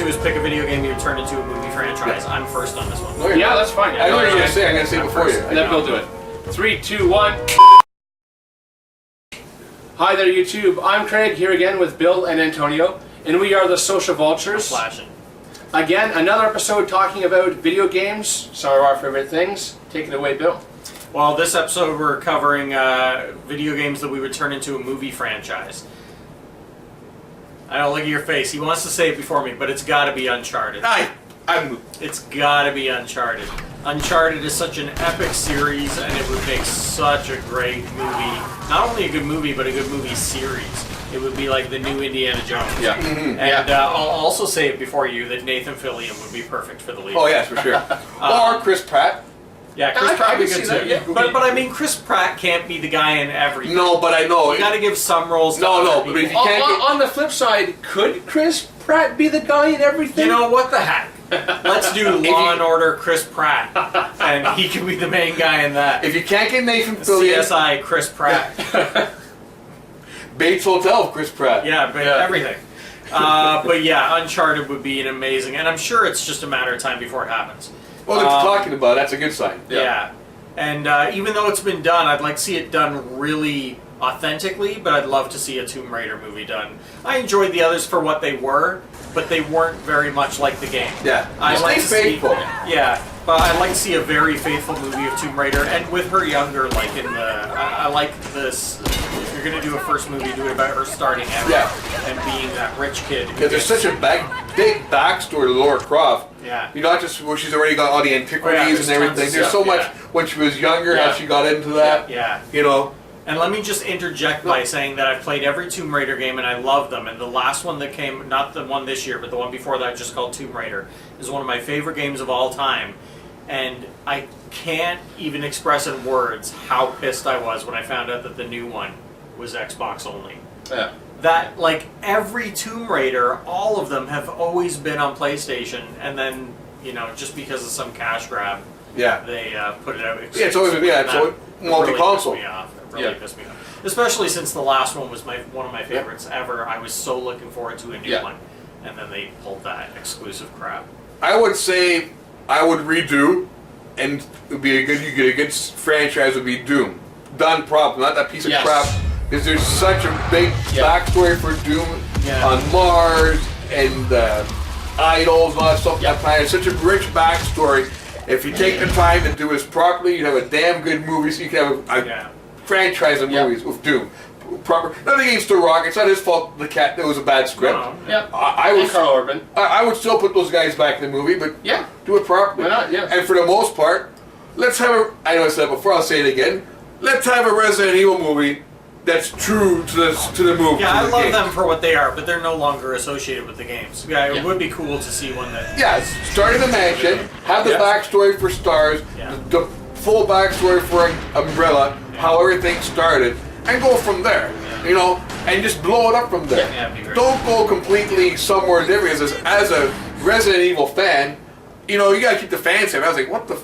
do is pick a video game you turn into a movie franchise. I'm first on this one. No, yeah, that's fine. I know what you're going to say. I'm going to say it before you. Let Bill do it. 3, 2, 1. Hi there, YouTube. I'm Craig here again with Bill and Antonio, and we are the Social Vultures. Flashing. Again, another episode talking about video games, some of our favorite things. Take it away, Bill. Well, this episode we're covering video games that we would turn into a movie franchise. I don't look at your face. He wants to say it before me, but it's got to be Uncharted. It's got to be Uncharted. Uncharted is such an epic series, and it would make such a great movie. Not only a good movie, but a good movie series. It would be like the new Indiana Jones. Yeah. Mm-hmm. And I'll also say it before you that Nathan Fillion would be perfect for the lead. Oh, yes, for sure. Or Chris Pratt. Yeah, Chris Pratt would be good that, too. yeah. But I mean, Chris Pratt can't be the guy in everything. No, but I know. You got to give some roles to No, other but if people. you can't On the flip side, could Chris Pratt be the guy in everything? You know what the heck? Let's do Law and Order Chris Pratt, and he can be the main guy in that. If you can't get Nathan Fillion, CSI Chris Pratt. Bates Hotel, Chris Pratt. Yeah, but everything. But yeah, Uncharted would be an amazing, and I'm sure it's just a matter of time before it happens. Well, they're talking about it. That's a good sign. Yeah. And even though it's been done, I'd like to see it done really authentically, but I'd love to see a Tomb Raider movie done. I enjoyed the others for what they were, but they weren't very much like the game. Yeah. I like to faithful. Yeah, but I'd like to see a very faithful movie of Tomb Raider, and with her younger, like in the... I like this... If you're going to do a first movie, do it about her starting out and being that rich kid. Because there's such a big backstory to Lara Croft. Yeah. You know, not just where she's already got all the antiquities and everything. There's so much when she was younger, how she got into that. Yeah. You know. And let me just interject by saying that I've played every Tomb Raider game and I love them. And the last one that came, not the one this year, but the one before that, just called Tomb Raider, is one of my favorite games of all time. And I can't even express in words how pissed I was when I found out that the new one was Xbox only. Yeah. That, like, every Tomb Raider, all of them have always been on PlayStation, and then, you know, just because of some cash grab, they put it out. Yeah, it's always multi-console. It really pissed me off. Especially since the last one was one of my favorites ever. I was so looking forward to a new one, and then they pulled that exclusive crap. I would say I would redo, and it would be you get a good franchise would be Doom, done properly, not that piece of crap. Because there's such a big backstory for Doom on Mars and idols and all that stuff. That planet. It's such a rich backstory. If you take the time to do this properly, you'd have a damn good movie. So you can have a franchise of movies with Doom. Proper. Nothing against The Rock. It's not his fault. It was a bad script. I would. Carl Urban. I would still put those guys back in the movie, but do it properly. Why not? Yeah. And for the most part, let's have a. I know I said it before. I'll say it again. Let's have a Resident Evil movie that's true to the movie. Yeah, I love them for what they are, but they're no longer associated with the games. Yeah, it would be cool to see one that... Yeah, start in the mansion, have the backstory for Stars, the full backstory for Umbrella, how everything started, and go from there, you know, and just blow it up from there. Don't go completely somewhere different, because as a Resident Evil fan, you know, you gotta keep the fans happy. I was like, what the...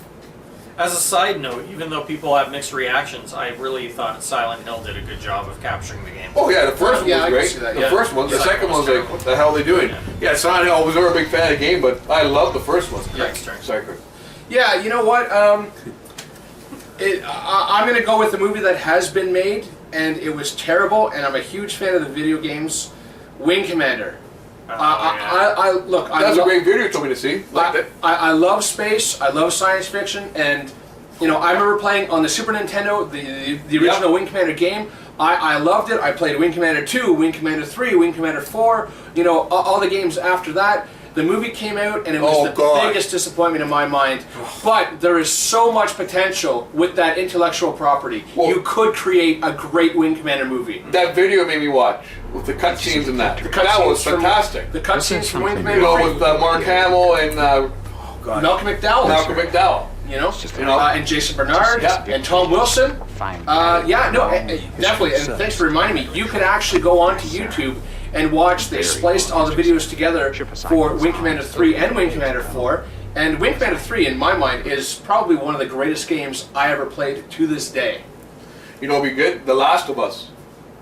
As a side note, even though people have mixed reactions, I really thought Silent Hill did a good job of capturing the game. Oh yeah, the first one was great. The first one, the second one was like, what the hell are they doing? Yeah, Silent Hill, I was never a big fan of the game, but I loved the first one. Sorry, Chris. Yeah, you know what? I'm going to go with the movie that has been made, and it was terrible, and I'm a huge fan of the video games, Wing Commander. That's a great video you told me to see. I love space, I love science fiction, and you know, I remember playing on the Super Nintendo, the original Wing Commander game. I loved it. I played Wing Commander 2, Wing Commander 3, Wing Commander 4, you know, all the games after that. The movie came out and it was the biggest disappointment in my mind. But there is so much potential with that intellectual property. You could create a great Wing Commander movie. That video made me watch with the cutscenes and that. That was fantastic. The cutscenes from Wing Commander. You know, with Mark Hamill and Malcolm McDowell. Malcolm McDowell. You know, and Jason Bernard and Tom Wilson. Definitely. And thanks for reminding me. You could actually go onto YouTube and watch. They spliced all the videos together for Wing Commander 3 and Wing Commander 4. And Wing Commander 3, in my mind, is probably one of the greatest games I ever played to this day. You know, it'd be good. The Last of Us.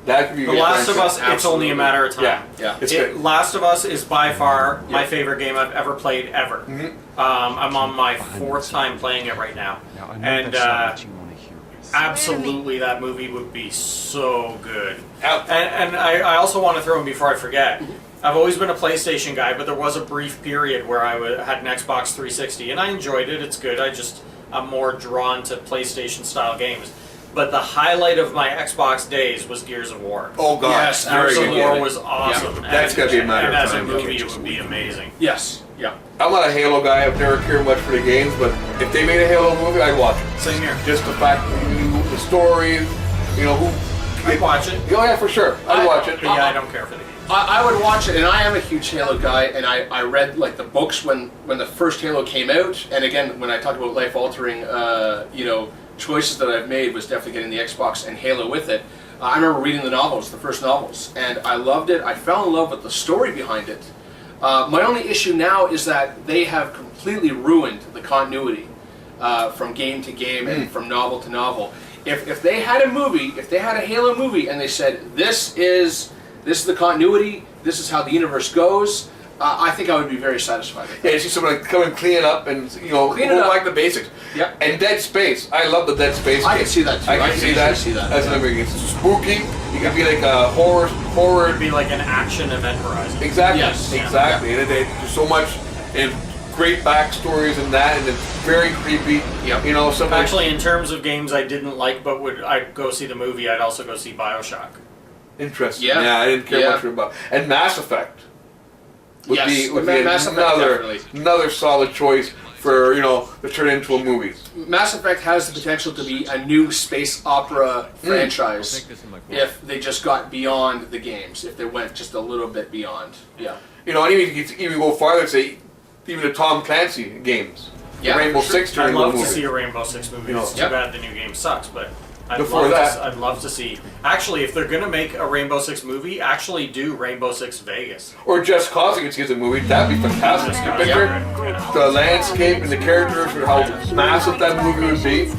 That could be a The good Last of franchise. Us, it's only a matter of time. Yeah. It's It, good. Last of Us is by far my Yeah. favorite game I've ever played ever. I'm on my 4th time playing it right now, and absolutely that movie would be so good. And I also want to throw in before I forget. I've always been a PlayStation guy, but there was a brief period where I had an Xbox 360, and I enjoyed it. It's good. I'm more drawn to PlayStation style games. But the highlight of my Xbox days was Gears of War. Oh god, Yes, very Gears of good War game. was awesome. Yeah, that's gotta be a matter and of as time. a movie, it would be amazing. Yes. Yeah. I'm not a Halo guy. I've never cared much for the games, but if they made a Halo movie, I'd watch it. Same here. Just the fact that you knew the story, who. I'd watch it. Oh yeah, for sure. I'd watch it. But yeah, I don't care for the games. I would watch it, and I am a huge Halo guy, and I read like the books when the first Halo came out, and again when I talked about life-altering, choices that I've made was definitely getting the Xbox and Halo with it. I remember reading the novels, the first novels, and I loved it. I fell in love with the story behind it. My only issue now is that they have completely ruined the continuity from game to game and from novel to novel. If they had a movie, if they had a Halo movie, and they said this is the continuity, this is how the universe goes, I think I would be very satisfied with that. Yeah, you see someone come and clean it up and go back to basics. Yeah. And Dead Space, I love the Dead Space. I game. can see that too. I can see that. That's another thing. It's spooky. You can be like a horror. It'd be like an action event horizon. Exactly. Yes. Exactly. And there's so much and great backstories in that, and it's very creepy. Yep. Something. Actually, in terms of games I didn't like, but I'd go see the movie, I'd also go see BioShock. Interesting. Yeah. I didn't care much about. And Mass Effect would Yes, be Mass Effect, definitely. another solid choice for to turn into a movie. Mass Effect has the potential to be a new space opera franchise if they just got beyond the games, if they went just a little bit beyond. Yeah. And even go farther and say even the Tom Clancy games. Yeah, the Rainbow for sure. Six turning I'd love into a to movie. see a Rainbow Six movie. It's too Yep. bad the new game sucks, but I'd love to see. Actually, if they're gonna make a Rainbow Six movie, actually do Rainbow Six Vegas. Or Just Cause gets a movie, that'd be fantastic. Just You Cause, picture yeah. the landscape and the characters and how massive that movie would be.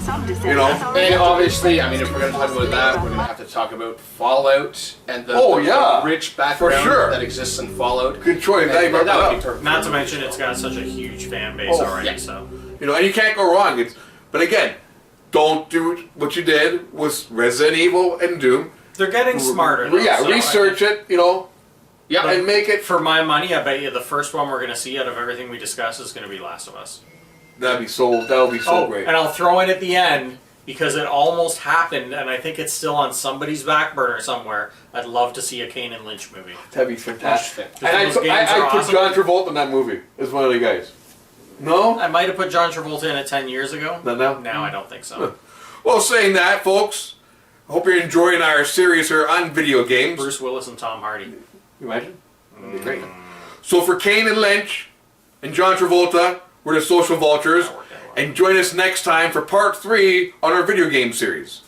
And obviously, I mean, if we're going to talk about that, we're going to have to talk about Fallout and the rich background sure. that exists in Fallout. Good choice. And That that would be perfect. Not to mention, it's got such a huge fan base already. yeah. So And you can't go wrong. But again, don't do what you did with Resident Evil and Doom. they're getting smarter. Though, Yeah, so research it, Yeah, and make it. For my money, I bet you the first one we're gonna see out of everything we discuss is gonna be Last of Us. That would be so great. And I'll throw in at the end because it almost happened, and I think it's still on somebody's back burner somewhere. I'd love to see a Kane and Lynch movie. That'd be fantastic. Interesting. And Those games are I put awesome. John Travolta in that movie as one of the guys. No? I might have put John Travolta in it 10 years ago. Not now? Now I don't think so. Well, saying that, folks, I hope you're enjoying our series here on video games. Bruce Willis and Tom Hardy. You imagine? That'd be great. So for Kane and Lynch and John Travolta, we're the Social Vultures. That worked out well. And join us next time for part 3 on our video game series.